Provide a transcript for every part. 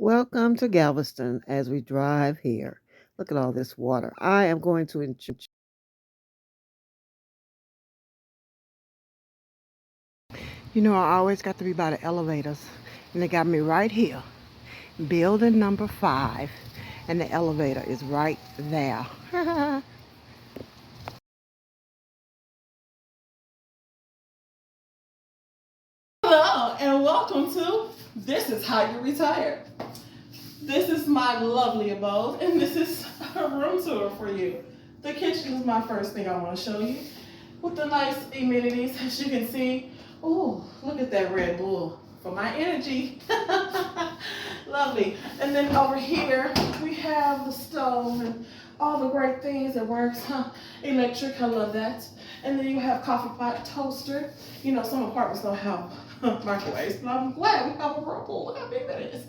Welcome to Galveston as we drive here. Look at all this water. I am going to enjoy. I always got to be by the elevators, and they got me right here, building number 5, and the elevator is right there. Hello and welcome to This Is How You Retire. This is my lovely abode and this is a room tour for you. The kitchen is my first thing I want to show you with the nice amenities as you can see. Oh, look at that Red Bull for my energy. Lovely. And then over here we have the stove and all the great things that works. Electric, I love that. And then you have coffee pot, toaster. Some apartments don't have microwaves, but I'm glad we have a whirlpool. Look how big that is.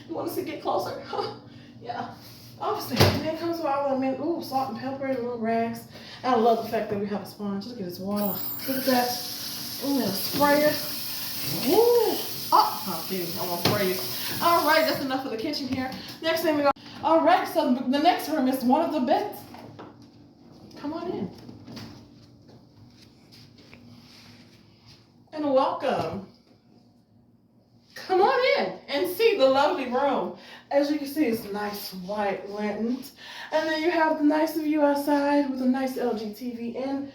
You want to see get closer? Yeah. Obviously. And then comes all the salt and pepper and little rags. And I love the fact that we have a sponge. Look at this water. Look at that. Ooh, a sprayer. Ooh. Oh, geez, I won't spray you. All right, that's enough of the kitchen here. Next thing we go. All right, so the next room is one of the beds. Come on in. And welcome. Come on in and see the lovely room. As you can see, it's nice white lanterns. And then you have the nice view outside with a nice LG TV and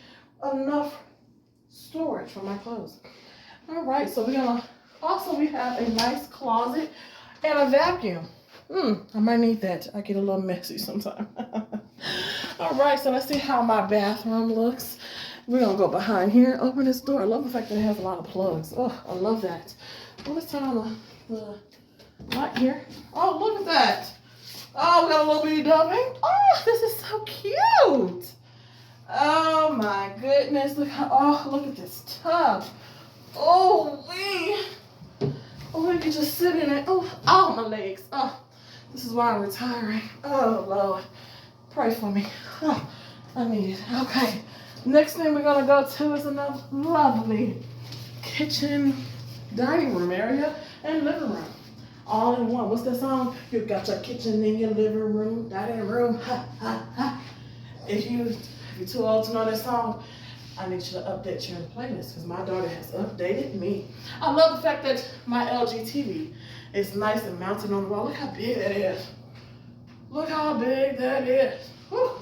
enough storage for my clothes. All right, so we have a nice closet and a vacuum. I might need that. I get a little messy sometimes. All right, so let's see how my bathroom looks. We're gonna go behind here, open this door. I love the fact that it has a lot of plugs. Oh, I love that. Well, let's turn on the light here. Oh, look at that. Oh, we got a little bitty dubbing. Oh, this is so cute. Oh my goodness. Look at this tub. Oh, we can just sit in it. Oh, my legs. Oh, this is why I'm retiring. Oh, Lord. Pray for me. Oh, I need it. Okay. Next thing we're going to go to is another lovely kitchen, dining room area, and living room. All in one. What's that song? You got your kitchen in your living room, dining room. Ha, ha, ha. If you're too old to know that song, I need you to update your playlist because my daughter has updated me. I love the fact that my LG TV is nice and mounted on the wall. Look how big that is. Look how big that is. Whew.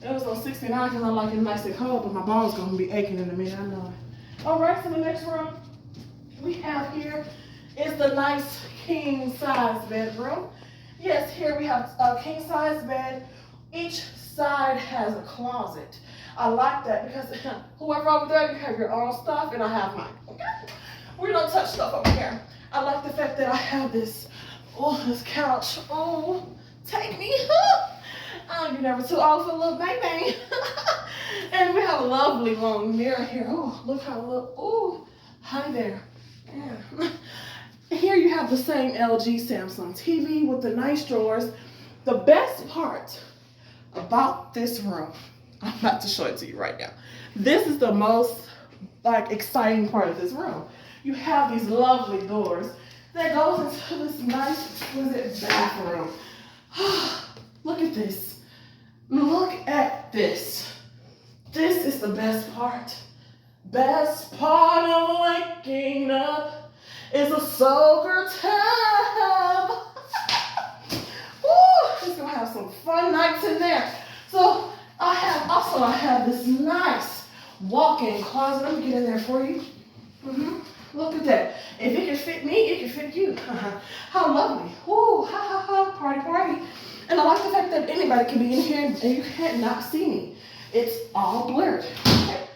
It was on 69 because I like it nice and cold, but my bones going to be aching in a minute. I know it. All right, so the next room we have here is the nice king size bedroom. Yes, here we have a king size bed. Each side has a closet. I like that because whoever over there, you have your own stuff and I have mine. Okay? We don't touch stuff over here. I like the fact that I have this couch. Oh, take me. You're never too old for a little bang. And we have a lovely long mirror here. Oh, look how look. Oh, hi there. Yeah. Here you have the same LG Samsung TV with the nice drawers. The best part about this room, I'm about to show it to you right now. This is the most exciting part of this room. You have these lovely doors that goes into this nice exquisite bathroom. Look at this. Look at this. This is the best part. Best part of waking up is a soaker tub. It's gonna have some fun nights in there. So I have this nice walk-in closet. Let me get in there for you. Look at that. If it can fit me, it can fit you. How lovely. Ooh, ha ha ha, party. And I like the fact that anybody can be in here and you can't not see me. It's all blurred. Okay.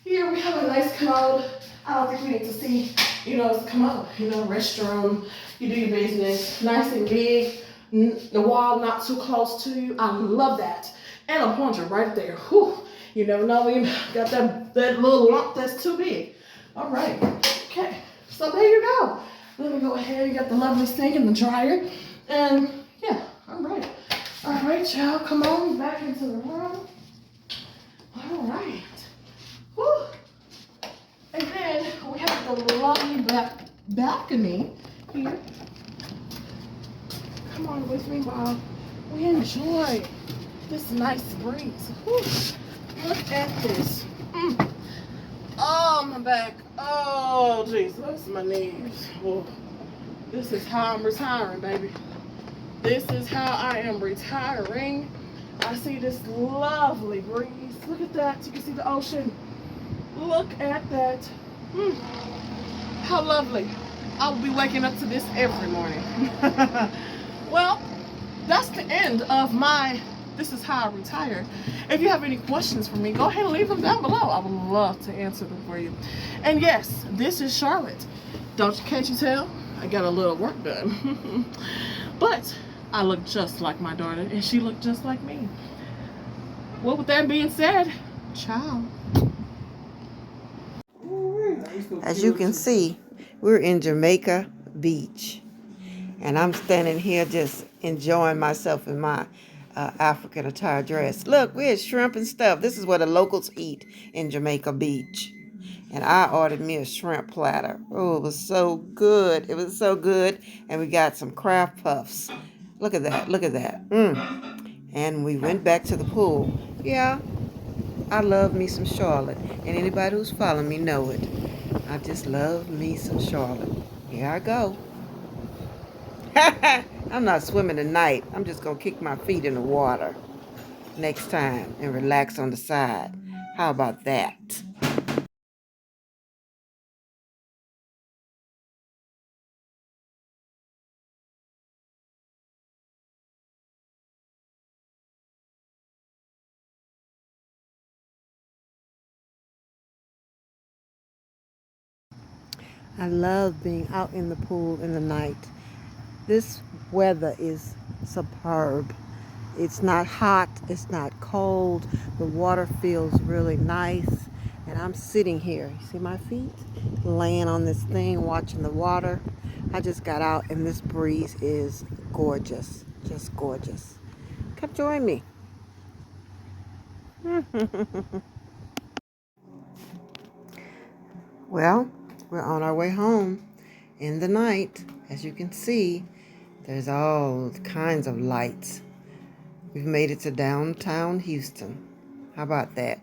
Here we have a nice commode. I don't think we need to see, it's a commode, restroom. You do your business, nice and big. The wall not too close to you. I love that. And a plunger right there. Whew. You never know when you got that little lump that's too big. All right. Okay. So there you go. Let me go ahead. You got the lovely sink and the dryer. And yeah, all right. All right, y'all. Come on back into the room. All right. Whew. And then we have the lovely balcony here. come on with me while we enjoy this nice breeze. Whew. Look at this. Oh, my back. Oh, Jesus, my knees. Oh, this is how I'm retiring, baby. This is how I am retiring. I see this lovely breeze. Look at that. You can see the ocean. Look at that. How lovely. I will be waking up to this every morning. Well, that's the end of my This Is How I Retire. If you have any questions for me, go ahead and leave them down below. I would love to answer them for you. And yes, this is Charlotte. Can't you tell? I got a little work done. But I look just like my daughter, and she looked just like me. Well, with that being said, ciao. As you can see, we're in Jamaica Beach. And I'm standing here just enjoying myself in my African attire dress. Look, we had shrimp and stuff. This is what the locals eat in Jamaica Beach. And I ordered me a shrimp platter. Oh, it was so good. It was so good. And we got some Kraft Puffs. Look at that. Look at that. And we went back to the pool. Yeah, I love me some Charlotte. And anybody who's following me know it. I just love me some Charlotte. Here I go. I'm not swimming tonight. I'm just going to kick my feet in the water next time and relax on the side. How about that? I love being out in the pool in the night. This weather is superb. It's not hot, it's not cold. The water feels really nice. And I'm sitting here, you see my feet? Laying on this thing, watching the water. I just got out and this breeze is gorgeous, just gorgeous. Come join me. Well, we're on our way home in the night. As you can see, there's all kinds of lights. We've made it to downtown Houston. How about that?